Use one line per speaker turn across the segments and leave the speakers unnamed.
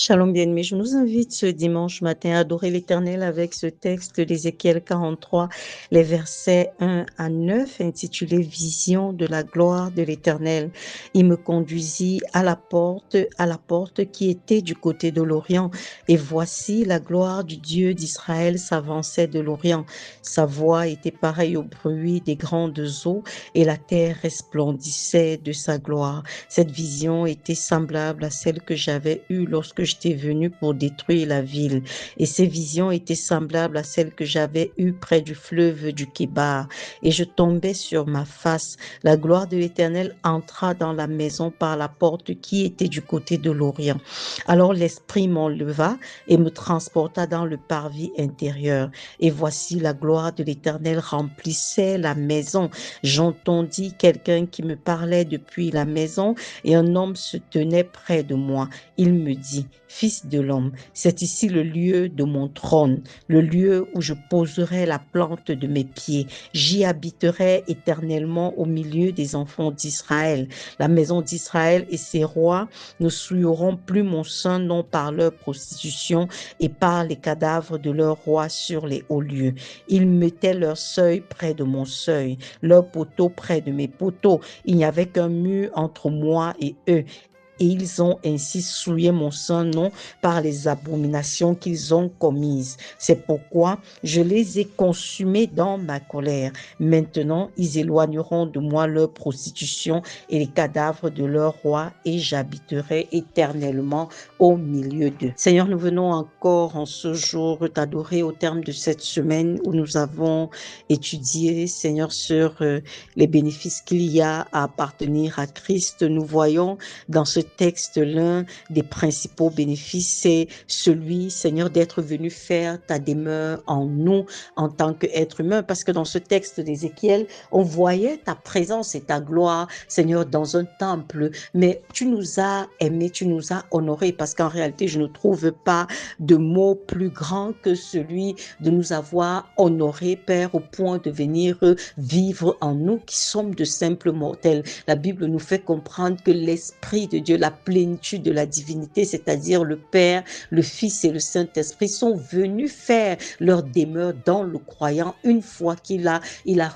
Shalom bien-aimés, je nous invite ce dimanche matin à adorer l'Éternel avec ce texte d'Ézéchiel 43, les versets 1 à 9, intitulé Vision de la gloire de l'Éternel. Il me conduisit à la porte qui était du côté de l'Orient, et voici la gloire du Dieu d'Israël s'avançait de l'Orient. Sa voix était pareille au bruit des grandes eaux, et la terre resplendissait de sa gloire. Cette vision était semblable à celle que j'avais eue lorsque j'étais venu pour détruire la ville. Et ces visions étaient semblables à celles que j'avais eues près du fleuve du Kébar. Et je tombais sur ma face. La gloire de l'Éternel entra dans la maison par la porte qui était du côté de l'Orient. Alors l'Esprit m'enleva et me transporta dans le parvis intérieur. Et voici la gloire de l'Éternel remplissait la maison. J'entendis quelqu'un qui me parlait depuis la maison et un homme se tenait près de moi. Il me dit, Fils de l'homme, c'est ici le lieu de mon trône, le lieu où je poserai la plante de mes pieds. J'y habiterai éternellement au milieu des enfants d'Israël. La maison d'Israël et ses rois ne souilleront plus mon saint nom par leur prostitution et par les cadavres de leurs rois sur les hauts lieux. Ils mettaient leur seuil près de mon seuil, leur poteau près de mes poteaux. Il n'y avait qu'un mur entre moi et eux. Et ils ont ainsi souillé mon saint nom par les abominations qu'ils ont commises. C'est pourquoi je les ai consumés dans ma colère. Maintenant, ils éloigneront de moi leur prostitution et les cadavres de leurs rois, et j'habiterai éternellement au milieu d'eux. Seigneur, nous venons encore en ce jour t'adorer au terme de cette semaine où nous avons étudié, Seigneur, sur les bénéfices qu'il y a à appartenir à Christ. Nous voyons dans ce texte l'un des principaux bénéfices, c'est celui, Seigneur, d'être venu faire ta demeure en nous en tant qu'être humain, parce que dans ce texte d'Ézéchiel, on voyait ta présence et ta gloire, Seigneur, dans un temple, mais tu nous as aimés, tu nous as honorés, parce qu'en réalité, je ne trouve pas de mot plus grand que celui de nous avoir honorés, Père, au point de venir vivre en nous qui sommes de simples mortels. La Bible nous fait comprendre que l'Esprit de Dieu, la plénitude de la divinité, c'est-à-dire le Père, le Fils et le Saint-Esprit, sont venus faire leur demeure dans le croyant une fois qu'il a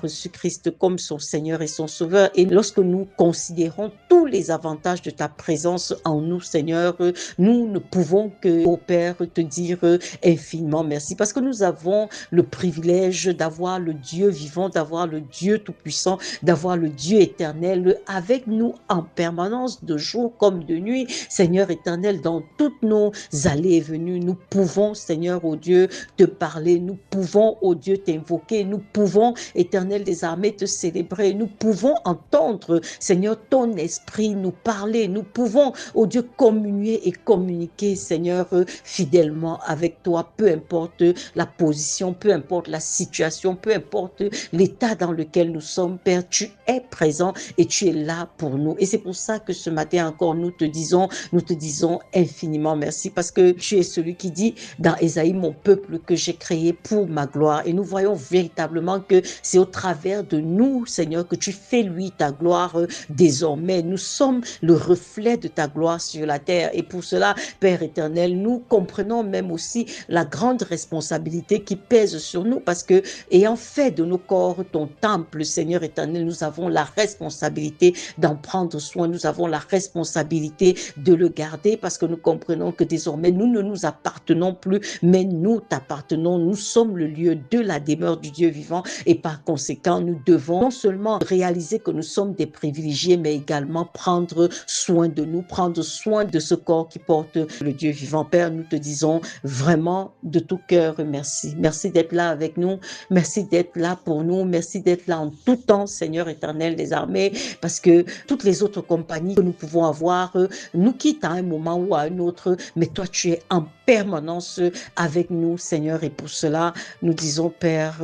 reçu Christ comme son Seigneur et son Sauveur. Et lorsque nous considérons tous les avantages de ta présence en nous, Seigneur, nous ne pouvons que, au Père, te dire infiniment merci, parce que nous avons le privilège d'avoir le Dieu vivant, d'avoir le Dieu tout-puissant, d'avoir le Dieu éternel avec nous en permanence, de jour comme de nuit. Seigneur éternel, dans toutes nos allées et venues, nous pouvons, Seigneur, ô Dieu, te parler, nous pouvons, ô Dieu, t'invoquer, nous pouvons, éternel des armées, te célébrer, nous pouvons entendre, Seigneur, ton esprit nous parler, nous pouvons, ô Dieu, communier et communiquer, Seigneur, fidèlement avec toi, peu importe la position, peu importe la situation, peu importe l'état dans lequel nous sommes, Père, tu es présent et tu es là pour nous. Et c'est pour ça que ce matin encore, nous te disons infiniment merci, parce que tu es celui qui dit dans Ésaïe, mon peuple que j'ai créé pour ma gloire. Et nous voyons véritablement que c'est au travers de nous, Seigneur, que tu fais lui ta gloire désormais. Nous sommes le reflet de ta gloire sur la terre. Et pour cela, Père éternel, nous comprenons même aussi la grande responsabilité qui pèse sur nous, parce que ayant fait de nos corps ton temple, Seigneur éternel, nous avons la responsabilité d'en prendre soin, nous avons la responsabilité de le garder, parce que nous comprenons que désormais nous ne nous appartenons plus, mais nous t'appartenons, nous sommes le lieu de la demeure du Dieu vivant, et par conséquent nous devons non seulement réaliser que nous sommes des privilégiés, mais également prendre soin de nous, prendre soin de ce corps qui porte le Dieu vivant. Père, nous te disons vraiment de tout cœur merci. Merci d'être là avec nous, merci d'être là pour nous, merci d'être là en tout temps, Seigneur éternel des armées, parce que toutes les autres compagnies que nous pouvons avoir nous quittent à un moment ou à un autre, mais toi tu es en permanence avec nous, Seigneur. Et pour cela, nous disons, Père,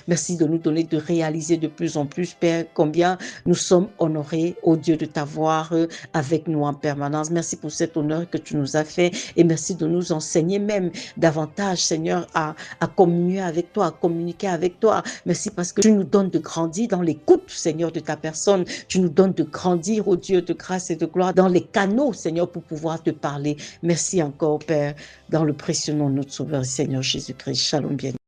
merci de nous donner de réaliser de plus en plus, Père, combien nous sommes honorés, ô Dieu, de t'avoir avec nous en permanence. Merci pour cet honneur que tu nous as fait et merci de nous enseigner même davantage, Seigneur, à communier avec toi, à communiquer avec toi. Merci parce que tu nous donnes de grandir dans l'écoute, Seigneur, de ta personne. Tu nous donnes de grandir, ô Dieu, de grâce et de gloire, dans les canaux, Seigneur, pour pouvoir te parler. Merci encore, Père, dans le précieux nom de notre Sauveur, Seigneur Jésus-Christ. Shalom, bien.